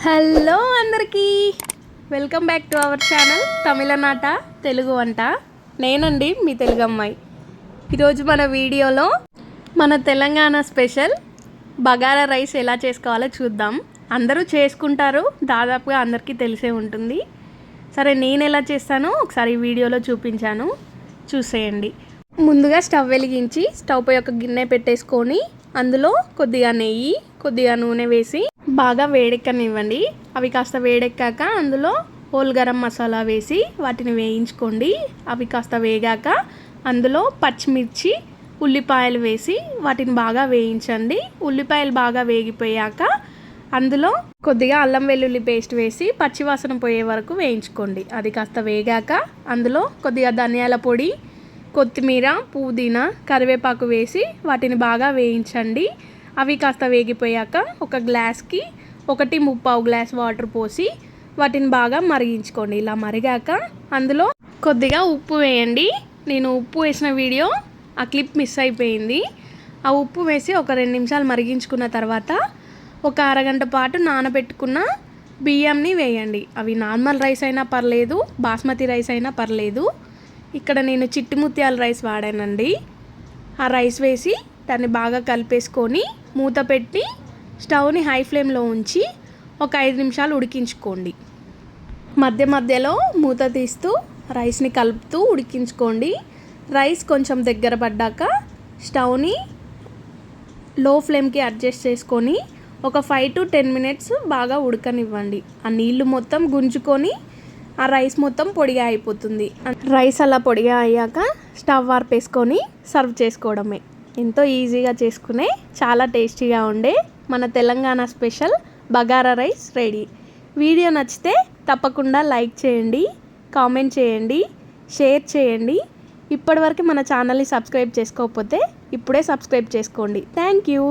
Hello అందరికీ welcome back to our channel తమిళనాట తెలుగు వంట. నేనండి మీ తెలుగు అమ్మాయి. ఈరోజు మన వీడియోలో మన తెలంగాణ స్పెషల్ బగారా రైస్ ఎలా చేసుకోవాలో చూద్దాం. అందరూ చేసుకుంటారు, దాదాపుగా అందరికీ తెలిసే ఉంటుంది. సరే, నేను ఎలా చేస్తానో ఒకసారి ఈ వీడియోలో చూపించాను, చూసేయండి. ముందుగా స్టవ్ వెలిగించి స్టవ్ పై ఒక గిన్నె పెట్టేసుకొని అందులో కొద్దిగా నెయ్యి, కొద్దిగా నూనె వేసి బాగా వేడెక్కనివ్వండి. అవి కాస్త వేడెక్కాక అందులో హోల్ గరం మసాలా వేసి వాటిని వేయించుకోండి. అవి కాస్త వేగాక అందులో పచ్చిమిర్చి, ఉల్లిపాయలు వేసి వాటిని బాగా వేయించండి. ఉల్లిపాయలు బాగా వేగిపోయాక అందులో కొద్దిగా అల్లం వెల్లుల్లి పేస్ట్ వేసి పచ్చివాసన పోయే వరకు వేయించుకోండి. అది కాస్త వేగాక అందులో కొద్దిగా ధనియాల పొడి, కొత్తిమీర, పుదీనా, కరివేపాకు వేసి వాటిని బాగా వేయించండి. అవి కాస్త వేగిపోయాక ఒక గ్లాస్కి 1.25 గ్లాస్ వాటర్ పోసి వాటిని బాగా మరిగించుకోండి. ఇలా మరిగాక అందులో కొద్దిగా ఉప్పు వేయండి. నేను ఉప్పు వేసిన వీడియో ఆ క్లిప్ మిస్ అయిపోయింది. ఆ ఉప్పు వేసి ఒక 2 నిమిషాలు మరిగించుకున్న తర్వాత ఒక అరగంట పాటు నానబెట్టుకున్న బియ్యంని వేయండి. అవి నార్మల్ రైస్ అయినా పర్లేదు, బాస్మతి రైస్ అయినా పర్లేదు. ఇక్కడ నేను చిట్టి ముత్యాల రైస్ వాడానండి. ఆ రైస్ వేసి దాన్ని బాగా కలిపేసుకొని మూత పెట్టి స్టవ్ని హై ఫ్లేమ్లో ఉంచి ఒక 5 నిమిషాలు ఉడికించుకోండి. మధ్య మధ్యలో మూత తీస్తూ రైస్ని కలుపుతూ ఉడికించుకోండి. రైస్ కొంచెం దగ్గర పడ్డాక స్టవ్ని లో ఫ్లేమ్కి అడ్జస్ట్ చేసుకొని ఒక 5 to 10 మినిట్స్ బాగా ఉడకనివ్వండి. ఆ నీళ్లు మొత్తం గుంజుకొని ఆ రైస్ మొత్తం పొడిగా అయిపోతుంది. రైస్ అలా పొడిగా అయ్యాక స్టవ్ ఆర్పేసుకొని సర్వ్ చేసుకోవడమే. ఎంతో ఈజీగా చేసుకునే, చాలా టేస్టీగా ఉండే మన Telangana special bagara rice ready. Video నచ్చితే తప్పకుండా లైక్ చేయండి, కామెంట్ చేయండి, షేర్ చేయండి. ఇప్పటివరకు మన ఛానల్ని సబ్స్క్రైబ్ చేసుకోకపోతే ఇప్పుడే సబ్స్క్రైబ్ చేసుకోండి. Thank you.